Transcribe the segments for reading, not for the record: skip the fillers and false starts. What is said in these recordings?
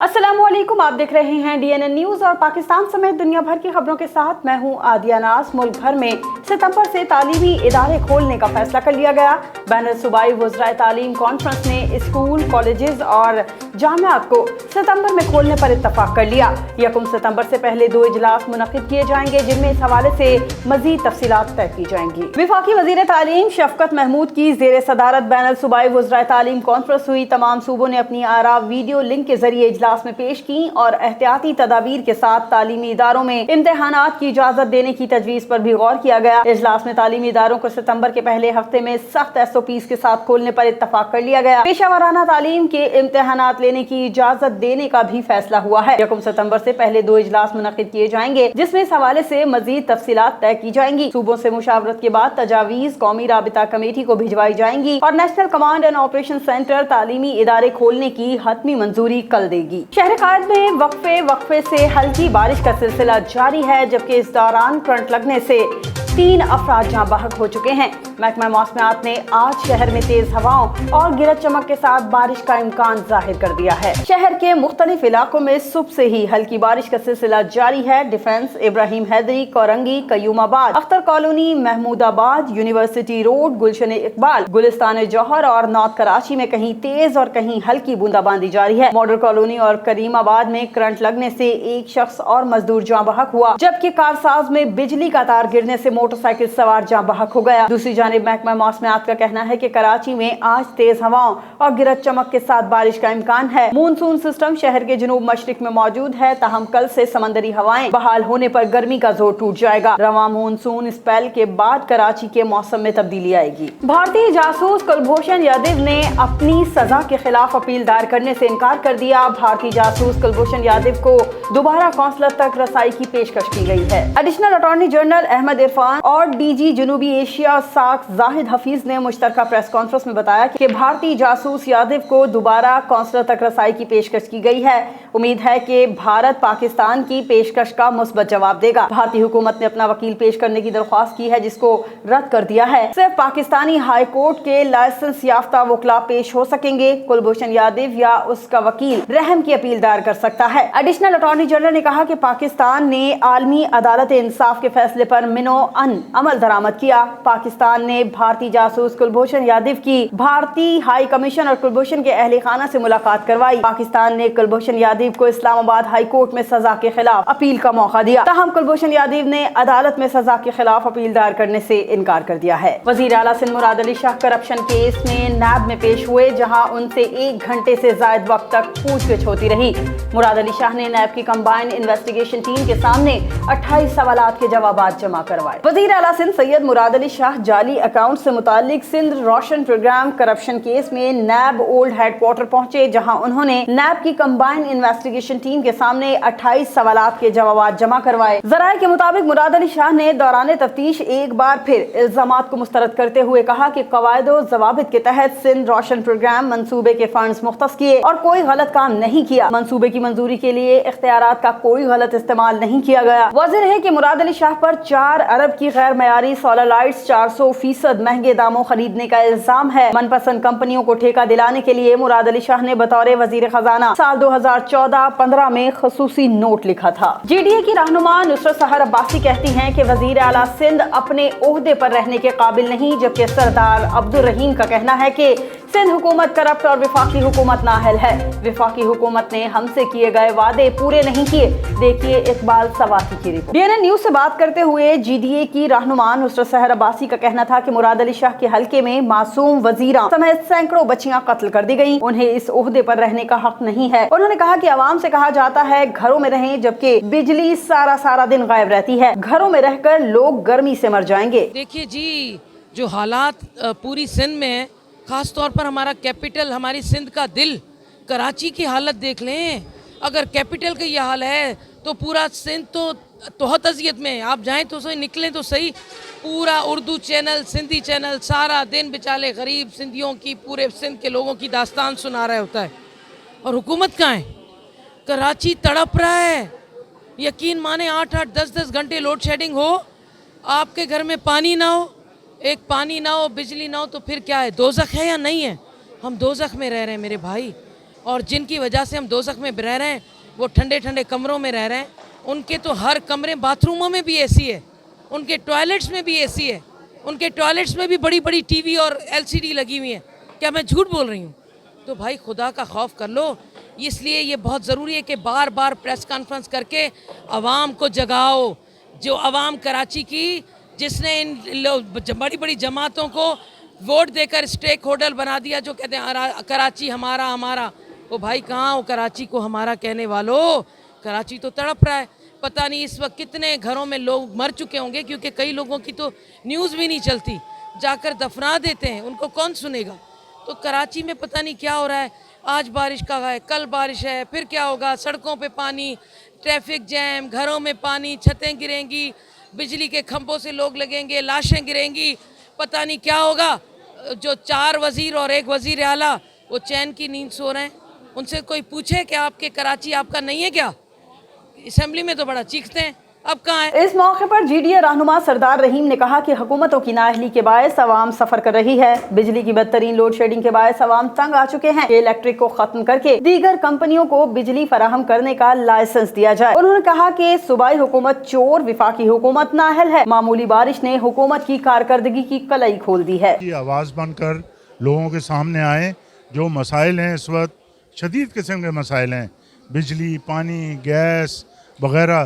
अस्सलामुअलैकुम, आप देख रहे हैं DNN न्यूज़ और पाकिस्तान समेत दुनिया भर की खबरों के साथ मैं हूं आदिया नाज। मुल्क भर में सितंबर से तालीमी इदारे खोलने का फैसला कर लिया गया। बैनुल सूबाई वज़राए तालीम कॉन्फ्रेंस ने स्कूल, कॉलेजेस और जामियात को सितंबर में खोलने पर इत्तफाक कर लिया। 1 सितंबर से पहले 2 इजलास मुनक़िद किए जाएंगे जिनमें इस हवाले से मज़ीद तफसीलात तय की जाएंगी। वफाकी वज़ीर तालीम शफकत महमूद की ज़ेर सदारत बैनुल सूबाई वज़राए तालीम कॉन्फ्रेंस हुई। तमाम सूबों ने अपनी आरा वीडियो लिंक के जरिए इजलास में पेश की और एहतियाती तदाबीर के साथ तालीमी इदारों में इम्तिहानात की इजाजत देने की तजवीज़ पर भी गौर किया गया। इजलास में तालीमी इदारों को सितंबर के पहले हफ्ते में सख्त SOPs के साथ खोलने पर इत्तफाक कर लिया गया। पेशा तालीम के इम्तिहानात लेने की इजाजत देने का भी फैसला हुआ है। 1 सितंबर से पहले 2 इजलास मुनक़िद किए जाएंगे जिसमें इस हवाले से मजीद तफसीलात तय की जाएंगी। सूबों से मुशावरत के बाद तजावीज़ कौमी राबिता कमेटी को भिजवाई जाएंगी और national command and operation centre तालीमी इदारे खोलने की हतमी मंजूरी कल देगी। शहर कायद में वक्फे से हल्की बारिश का सिलसिला जारी है, जबकि इस दौरान करंट लगने से 3 अफराद जाँ बहक हो चुके हैं। महकमा मौसमियात ने आज शहर में तेज हवाओं और गिरज चमक के साथ बारिश का इम्कान जाहिर कर दिया है। शहर के मुख्तलिफ इलाकों में सुबह से ही हल्की बारिश का सिलसिला जारी है। Defence, Ibrahim Hyderi, Korangi, Qayyumabad, Akhtar colony, Mahmoodabad, university road, Gulshan Iqbal, Gulistan Jauhar और नॉर्थ कराची में कहीं तेज और कहीं हल्की बूंदाबांदी जारी है। मॉडल कॉलोनी और करीमाबाद में करंट लगने से एक शख्स और मजदूर जाँ बहक हुआ, जबकि कारसाज में बिजली का तार गिरने से मोटरसाइकिल सवार जाँ बहक हो गया। दूसरी जानिब महकमा मौसमियात का कहना है कि कराची में आज तेज हवाओं और गिरज चमक के साथ बारिश का इम्कान है। मानसून सिस्टम शहर के जनूब मशरिक में मौजूद है, ताहम कल से समंदरी हवाएं बहाल होने पर गर्मी का जोर टूट जाएगा। रवां मानसून स्पेल के बाद कराची के मौसम में तब्दीली आएगी। भारतीय जासूस कुलभूषण यादव ने अपनी सजा के खिलाफ अपील दायर करने से इनकार कर दिया। भारतीय जासूस कुलभूषण यादव को दोबारा कौंसलर तक रसाई की पेशकश की गई है। Additional attorney general Ahmad Irfan और DG जनूबी एशिया साख जाहिद हफीज ने मुश्तरका प्रेस कॉन्फ्रेंस में बताया कि भारतीय जासूस यादव को दोबारा कौंसलर तक रसाई की पेशकश की गई है। उम्मीद है कि भारत पाकिस्तान की पेशकश का मुस्बत जवाब देगा। भारतीय हुकूमत ने अपना वकील पेश करने की दरख्वास्त की है जिसको रद्द कर दिया है। सिर्फ पाकिस्तानी हाई कोर्ट के लाइसेंस याफ्ता वकला पेश हो सकेंगे। कुलभूषण यादव या उसका वकील रहम की अपील दायर कर सकता है। एडिशनल अटॉर्नी जनरल ने कहा कि पाकिस्तान ने आलमी अदालत इंसाफ के फैसले पर मिनो अन अमल दरामद किया। पाकिस्तान ने भारतीय जासूस कुलभूषण यादव की भारतीय हाई कमीशन और कुलभूषण के अहले खाना से मुलाकात करवाई। पाकिस्तान ने कुलभूषण यादव को इस्लामाबाद हाई कोर्ट में सजा के खिलाफ अपील का मौका दिया। ताहम कुलभूषण यादव ने अदालत में सजा के खिलाफ अपील दायर करने से इनकार कर दिया है। वजीर आला सिंध मुराद अली शाह करप्शन केस में नैब में पेश हुए, जहां उनसे 1 घंटे से ज्यादा वक्त तक पूछताछ होती रही। मुराद अली शाह ने नैब की कंबाइंड इन्वेस्टिगेशन टीम के सामने 28 सवालात के जवाब जमा करवाए। वजीर आला सिंध सैयद मुराद अली शाह जाली अकाउंट से मुतालिक सिंध रोशन प्रोग्राम करप्शन केस में नैब ओल्ड हेडक्वार्टर पहुंचे, जहां उन्होंने नैब की कंबाइंड इन्वेस्टिगेशन टीम के सामने 28 सवालात के जवाब जमा करवाए। जराये के मुताबिक मुराद अली शाह ने दौरान तफ्तीश एक बार फिर इल्जामात को मुस्तरद करते हुए कहा कि कवायदो ज़वाबित के तहत सिंध रोशन प्रोग्राम मंसूबे के फंड्स मुख्तस किए और कोई गलत काम नहीं किया। मंसूबे की मंजूरी के लिए इख्तियारात का कोई गलत इस्तेमाल नहीं किया गया। वाज़ेह है कि मुराद अली शाह पर 4 अरब की गैर मयारी सोलर लाइट्स 400% महंगे दामों खरीदने का इल्जाम है। मनपसंद कंपनियों को ठेका दिलाने के लिए मुराद अली शाह ने बतौर वजीर खजाना साल 2014-15 में खसूसी नोट लिखा था। GDA की रहनुमा नुसरत सहर अब्बासी कहती हैं कि वजीर आला सिंध अपने ओहदे पर रहने के काबिल नहीं, जबकि सरदार अब्दुल रहीम का कहना है कि सिंध हुकूमत करप्ट और विफाकी हुकूमत नाअहल है। विफाकी हुकूमत ने हमसे किए गए वादे पूरे नहीं किए। देखिए इकबाल सवाती की रिपोर्ट। DNN न्यूज़ से बात करते हुए GDA की रहनुमा नुसरत सहर अब्बासी का कहना था कि मुराद अली शाह के हल्के में मासूम वजीरा समेत सैकड़ों बच्चियां कत्ल कर दी गई। उन्हें इस ओहदे पर रहने का हक नहीं है। उन्होंने कहा कि आवाम से कहा जाता है घरों में रहें, जबकि बिजली सारा दिन गायब रहती है। घरों में रहकर लोग गर्मी से मर जाएंगे। देखिए जी, जो हालात पूरी सिंध में है, खास तौर पर हमारा कैपिटल, हमारी सिंध का दिल कराची की हालत देख लें। अगर कैपिटल का ये हाल है तो पूरा सिंध तो तोहत अजियत में। आप जाएं तो सही, निकलें तो सही। पूरा उर्दू चैनल, सिंधी चैनल सारा दिन बेचारे गरीब सिंधियों की, पूरे सिंध के लोगों की दास्तान सुना रहा होता है। और हुकूमत कहाँ है? कराची तड़प रहा है। यकीन माने 8-8, 10-10 घंटे लोड शेडिंग हो, आपके घर में पानी ना हो, एक पानी ना हो, बिजली ना हो, तो फिर क्या है? दोज़ख है या नहीं है? हम दोज़ख में रह रहे हैं मेरे भाई। اور جن کی وجہ سے ہم دوزخ میں رہ رہے ہیں وہ ٹھنڈے ٹھنڈے کمروں میں رہ رہے ہیں. ان کے تو ہر کمرے باتھ روموں میں بھی اے سی ہے, ان کے ٹوائلٹس میں بھی اے سی ہے, ان کے ٹوائلٹس میں بھی بڑی بڑی ٹی وی اور LCD لگی ہوئی ہیں. کیا میں جھوٹ بول رہی ہوں؟ تو بھائی خدا کا خوف کر لو. اس لیے یہ بہت ضروری ہے کہ بار بار پریس کانفرنس کر کے عوام کو جگاؤ. جو عوام کراچی کی جس نے ان بڑی بڑی جماعتوں کو ووٹ دے کر اسٹیک ہولڈر بنا دیا, جو کہتے ہیں کراچی ہمارا ہمارا, وہ بھائی کہاں ہو کراچی کو ہمارا کہنے والوں؟ کراچی تو تڑپ رہا ہے. پتہ نہیں اس وقت کتنے گھروں میں لوگ مر چکے ہوں گے, کیونکہ کئی لوگوں کی تو نیوز بھی نہیں چلتی, جا کر دفنا دیتے ہیں, ان کو کون سنے گا. تو کراچی میں پتہ نہیں کیا ہو رہا ہے. آج بارش کا ہے, کل بارش ہے, پھر کیا ہوگا؟ سڑکوں پہ پانی, ٹریفک جیم, گھروں میں پانی, چھتیں گریں گی, بجلی کے کھمبوں سے لوگ لگیں گے, لاشیں گریں گی, پتہ نہیں کیا ہوگا. جو 4 وزیر اور 1 وزیر اعلیٰ وہ چین کی نیند سو رہے ہیں. ان سے کوئی پوچھے کہ آپ کے کراچی آپ کا نہیں ہے کیا؟ اسمبلی میں تو بڑا چیختے ہیں, اب کہاں ہے؟ اس موقع پر GDA رہنما سردار رحیم نے کہا کہ حکومتوں کی نااہلی کے باعث عوام سفر کر رہی ہے. بجلی کی بدترین لوڈ شیڈنگ کے باعث عوام تنگ آ چکے ہیں کہ الیکٹرک کو ختم کر کے دیگر کمپنیوں کو بجلی فراہم کرنے کا لائسنس دیا جائے. انہوں نے کہا کہ صوبائی حکومت چور, وفاقی حکومت نااہل ہے. معمولی بارش نے حکومت کی کارکردگی کی کلائی کھول دی ہے. آواز بن کر لوگوں کے سامنے آئے. جو مسائل ہیں اس وقت شدید قسم کے مسائل ہیں, بجلی, پانی, گیس وغیرہ,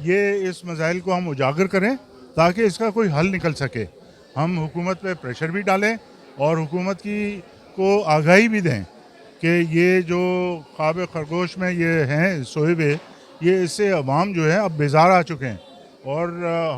یہ اس مسائل کو ہم اجاگر کریں تاکہ اس کا کوئی حل نکل سکے. ہم حکومت پہ پریشر بھی ڈالیں اور حکومت کو آگاہی بھی دیں کہ یہ جو خواب خرگوش میں یہ ہیں سوئے ہوئے, یہ اس سے عوام جو ہے اب بیزار آ چکے ہیں, اور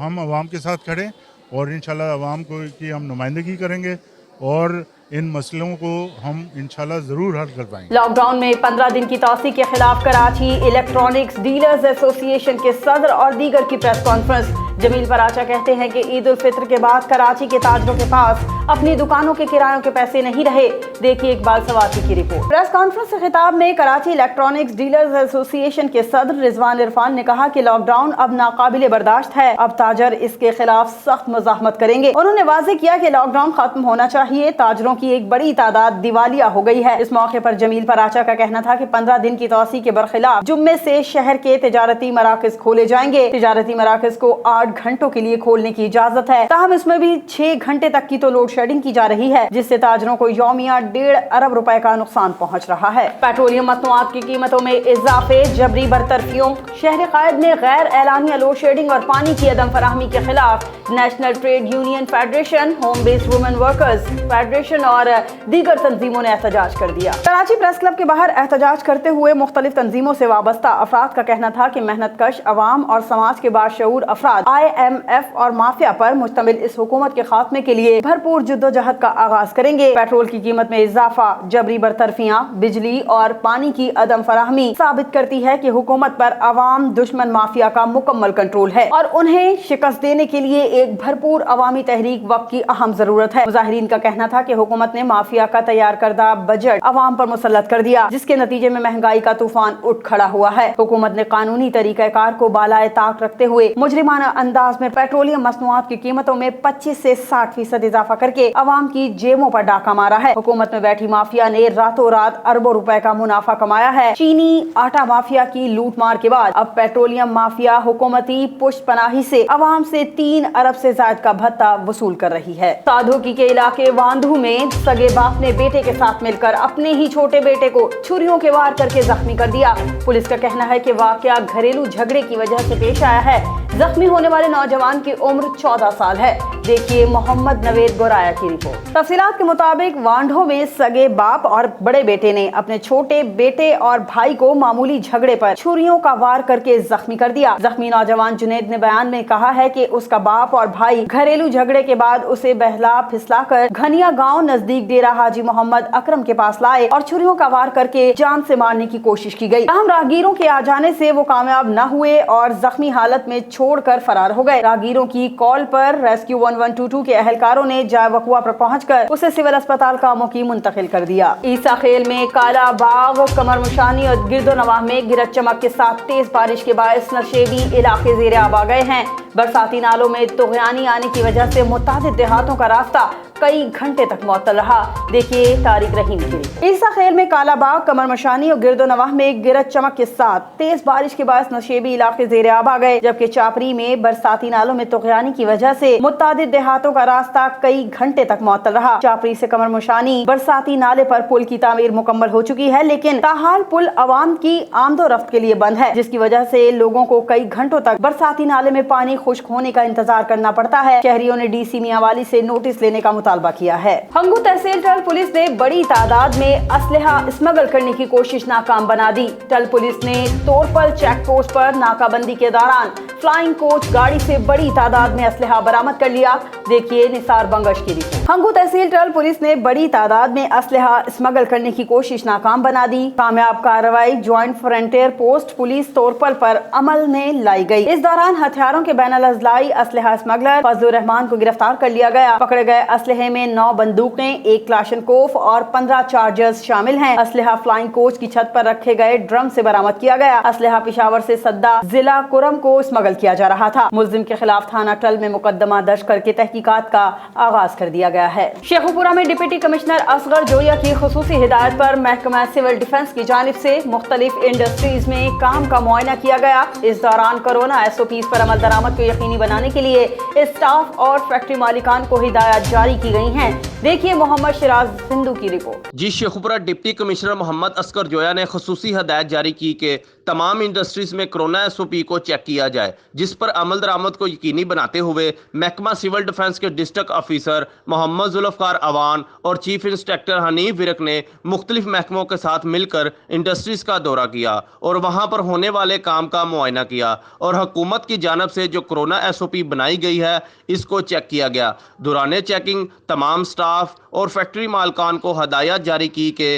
ہم عوام کے ساتھ کھڑیں اور انشاءاللہ عوام کو کی ہم نمائندگی کریں گے اور ان مسئلوں کو ہم انشاءاللہ ضرور حل کر پائیں گے. لاک ڈاؤن میں 15 دن کی توسیع کے خلاف کراچی الیکٹرانکس ڈیلرز ایسوسی ایشن کے صدر اور دیگر کی پریس کانفرنس. جمیل پراچا کہتے ہیں کہ عید الفطر کے بعد کراچی کے تاجروں کے پاس اپنی دکانوں کے کرایوں کے پیسے نہیں رہے. دیکھیے اقبال سواتی کی رپورٹ. پریس کانفرنس سے خطاب میں کراچی الیکٹرانکس ڈیلرز ایسوسی ایشن کے صدر رضوان عرفان نے کہا کہ لاک ڈاؤن اب ناقابل برداشت ہے, اب تاجر اس کے خلاف سخت مزاحمت کریں گے. انہوں نے واضح کیا کہ لاک ڈاؤن ختم ہونا چاہیے. تاجروں کی ایک بڑی تعداد دیوالیہ ہو گئی ہے. اس موقع پر جمیل پراچا کا کہنا تھا کہ 15 دن کی توسیع کے برخلاف جمعے سے شہر کے تجارتی مراکز کھولے جائیں گے. تجارتی مراکز کو 8 گھنٹوں کے لیے کھولنے کی اجازت ہے, تاہم اس میں بھی 6 گھنٹے تک کی تو لوڈ شیڈنگ کی جا رہی ہے, جس سے تاجروں کو یومیہ 1.5 ارب روپے کا نقصان پہنچ رہا ہے. پیٹرولیم مصنوعات کی قیمتوں میں اضافے, جبری برطرفیوں. شہر قائد نے غیر اعلانیہ لوڈ شیڈنگ اور پانی کی عدم فراہمی کے خلاف national trade union federation, home based women workers federation اور دیگر تنظیموں نے احتجاج کر دیا. کراچی پریس کلب کے باہر احتجاج کرتے ہوئے مختلف تنظیموں سے وابستہ افراد کا کہنا تھا کہ محنت کش عوام اور سماج کے باشعور افراد IMF اور مافیا پر مشتمل اس حکومت کے خاتمے کے لیے بھرپور جدوجہد کا آغاز کریں گے. پیٹرول کی قیمت میں اضافہ, جبری برطرفیاں, بجلی اور پانی کی عدم فراہمی ثابت کرتی ہے کہ حکومت پر عوام دشمن مافیا کا مکمل کنٹرول ہے اور انہیں شکست دینے کے لیے ایک بھرپور عوامی تحریک وقت کی اہم ضرورت ہے. مظاہرین کا کہنا تھا کہ حکومت نے مافیا کا تیار کردہ بجٹ عوام پر مسلط کر دیا, جس کے نتیجے میں مہنگائی کا طوفان اٹھ کھڑا ہوا ہے. حکومت نے قانونی طریقہ کار کو بالائے طاق رکھتے ہوئے مجرمانہ انداز میں پیٹرولیم مصنوعات کی قیمتوں میں 25 سے 60% اضافہ کر کے عوام کی جیبوں پر ڈاکہ مارا ہے. حکومت میں بیٹھی مافیا نے راتوں رات اربوں روپے کا منافع کمایا ہے. چینی آٹا مافیا کی لوٹ مار کے بعد اب پیٹرولیم مافیا حکومتی پشت پناہی سے عوام سے 3 ارب سے زائد کا بھتہ وصول کر رہی ہے. سادھوکی کے علاقے واندھو میں سگے باپ نے بیٹے کے ساتھ مل کر اپنے ہی چھوٹے بیٹے کو چھریوں کے وار کر کے زخمی کر دیا. پولیس کا کہنا ہے کہ واقعہ گھریلو جھگڑے کی وجہ سے پیش آیا ہے. زخمی ہونے والے نوجوان کی عمر 14 سال ہے. دیکھیے محمد نوید گورایا کی رپورٹ. تفصیلات کے مطابق وانڈھو میں سگے باپ اور بڑے بیٹے نے اپنے چھوٹے بیٹے اور بھائی کو معمولی جھگڑے پر چھریوں کا وار کر کے زخمی کر دیا. زخمی نوجوان جنید نے بیان میں کہا ہے کہ اس کا باپ اور بھائی گھریلو جھگڑے کے بعد اسے بہلا پھسلا کر گھنیا گاؤں نزدیک ڈیرہ حاجی محمد اکرم کے پاس لائے اور چھریوں کا وار کر کے جان سے مارنے کی کوشش کی گئی. تاہم راہگیروں کے آ جانے سے وہ کامیاب نہ ہوئے اور زخمی حالت میں چھوڑ کر فرار ہو گئے. راہگیروں کی کال پر ریسکیو 1122 کے اہلکاروں نے جائے وقوع پر پہنچ کر اسے سول اسپتال کاموں کی منتقل کر دیا. عیسیٰ خیل میں کالا باغ، کمر مشانی اور گرد و نواح میں گرج چمک کے ساتھ تیز بارش کے باعث نشیبی علاقے زیر آب آ گئے ہیں. برساتی نالوں میں طغیانی آنے کی وجہ سے متعدد دیہاتوں کا راستہ कई घंटे तक मुअत्तल रहा। देखिए तारिक रहीम की रिपोर्ट। ईसा खेल में काला बाग, कमर मशानी और गिरदोनवाह में गिरज चमक के साथ तेज बारिश के बाद नशेबी इलाके ज़ेरे आब आ गए, जबकि चापरी में बरसाती नालों में तुग़यानी की वजह से मुत्तादिद देहातों का रास्ता कई घंटे तक मुअत्तल रहा। चापरी से कमर मशानी बरसाती नाले पर पुल की तामीर मुकम्मल हो चुकी है, लेकिन ताहाल पुल अवाम की आमदो रफ्त के लिए बंद है, जिसकी वजह से लोगों को कई घंटों तक बरसाती नाले में पानी खुश्क होने का इंतजार करना पड़ता है। शहरियों ने डीसी मियांवाली से नोटिस लेने का मुतालबा किया है। हंगू तहसील टल पुलिस ने बड़ी तादाद में असलहा स्मगल करने की कोशिश नाकाम बना दी। टल पुलिस ने तोरपल चेक पोस्ट पर नाकाबंदी के दौरान फ्लाइंग कोच गाड़ी से बड़ी तादाद में असलहा बरामद कर लिया। देखिए निसार बंगश की रिपोर्ट। हंगू तहसील टल पुलिस ने बड़ी तादाद में असलहा स्मगल करने की कोशिश नाकाम बना दी। कामयाब कार्रवाई ज्वाइंट फ्रंटियर पोस्ट पुलिस तोरपल पर अमल में लाई गई। इस दौरान हथियारों के बैनुल अज़लाई असलहा स्मगलर फजलुर रहमान को गिरफ्तार कर लिया गया। पकड़े गए असलहे में 9 बंदूकें, 1 क्लाशनकोफ और 15 चार्जर्स शामिल हैं। असलहा फ्लाइंग कोच की छत पर रखे गए ड्रम से बरामद किया गया। असलहा पेशावर से सद्दा जिला कुरम को स्मगल किया जा रहा था। मुल्जिम के खिलाफ थाना टल में मुकदमा दर्ज करके तहकीकात का आगाज कर दिया गया है। शेखुपुरा में डिप्टी कमिश्नर असगर जोया की खुसूसी हिदायत पर महकमा सिविल डिफेंस की जानिब से मुख्तलिफ इंडस्ट्रीज में काम का मुआयना किया गया। इस दौरान कोरोना SOPs पर अमल दरामद को यकीनी बनाने के लिए स्टाफ और फैक्ट्री मालिकान को हिदायत जारी की गई हैं। देखिए मोहम्मद शिराज सिंधु की रिपोर्ट। जी शेखुपुरा डिप्टी कमिश्नर मोहम्मद असगर जोया ने खुसूसी हदायत जारी की कि तमाम इंडस्ट्रीज में कोरोना SOP को चेक किया जाए, जिस पर अमल दरामद को यकीनी बनाते हुए महकमा सिविल डिफेंस के डिस्ट्रिक्ट ऑफिसर मोहम्मद जुल्फकार अवान और चीफ इंस्पेक्टर हनीफ विरक ने मुख्तलिफ महकमों के साथ मिलकर इंडस्ट्रीज का दौरा किया और वहां पर होने वाले काम का मुआयना किया और हुकूमत की जानब से जो कोरोना SOP बनाई गई है इसको चेक किया गया। दौरान चेकिंग तमाम स्टाफ और फैक्ट्री मालकान को हदायत जारी की कि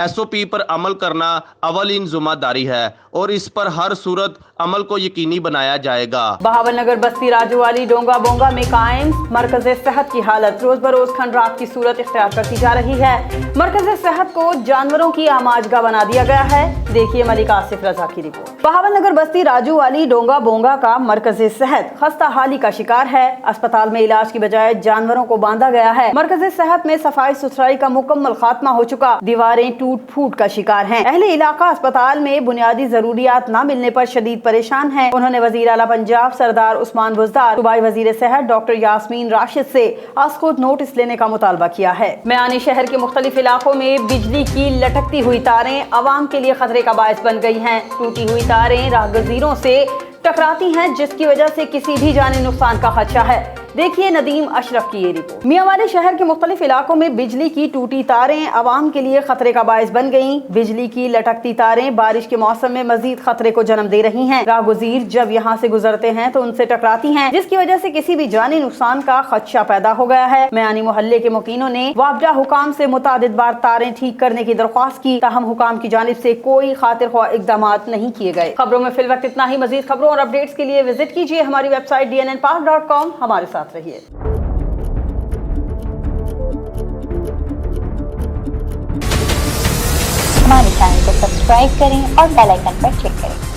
SOP पर अमल करना अवलिन ज़िम्मेदारी है और इस पर हर सूरत अमल को यकीनी बनाया जाएगा। बहावलनगर बस्ती राजूवाली डोंगा बोंगा में कायम मरकज़ सेहत की हालत रोज बरोज खंडरात की सूरत इख्तियार करती जा रही है। मरकज़ सेहत को जानवरों की आमाजगा बना दिया गया है। देखिए मलिक आसिफ रजा की रिपोर्ट। बहावलनगर बस्ती राजूवाली डोंगा बोंगा का मरकज़ सेहत खस्ता हाली का शिकार है। अस्पताल में इलाज की बजाय जानवरों को बांधा गया है। मरकज़ सेहत में सफाई सुथराई का मुकम्मल खात्मा हो चुका, दीवारें टूट फूट का शिकार हैं। अहले इलाका अस्पताल में बुनियादी जरूरियात न मिलने पर शदीद परेशान हैं। उन्होंने वजीर आला पंजाब सरदार उस्मान बुज़दार, सूबाई वजीर सेहत डॉक्टर यास्मीन राशिद से आज खुद नोटिस लेने का मुतालबा किया है। मियानी शहर के मुख्तलिफ इलाकों में बिजली की लटकती हुई तारें अवाम के लिए खतरे का बायस बन गई हैं। टूटी हुई तारें राहगीरों से टकराती हैं, जिसकी वजह से किसी भी जानी नुकसान का खदशा है। देखिए नदीम अशरफ की ये रिपोर्ट। मियांवाली शहर के मुख्तलिफ इलाकों में बिजली की टूटी तारें अवाम के लिए खतरे का बायस बन गईं। बिजली की लटकती तारें बारिश के मौसम में मजीद खतरे को जन्म दे रही हैं। राहगुजीर जब यहाँ से गुजरते हैं तो उनसे टकराती हैं, जिसकी वजह से किसी भी जानी नुकसान का खदशा पैदा हो गया है। मियानी मोहल्ले के मुकीनों ने वाबजा हुकाम से मुतादिद बार तारें ठीक करने की दरख्वास्त की, ताहम हुकाम की जानिब से कोई खातिर ख्वाह इकदाम नहीं किए गए। खबरों में फिल वक्त इतना ही। मजीद खबरों और अपडेट्स के लिए विजिट कीजिए हमारी वेबसाइट dnnpark.com। हमारे साथ रहिए। हमारे चैनल को सब्सक्राइब करें और बेल आइकन पर क्लिक करें।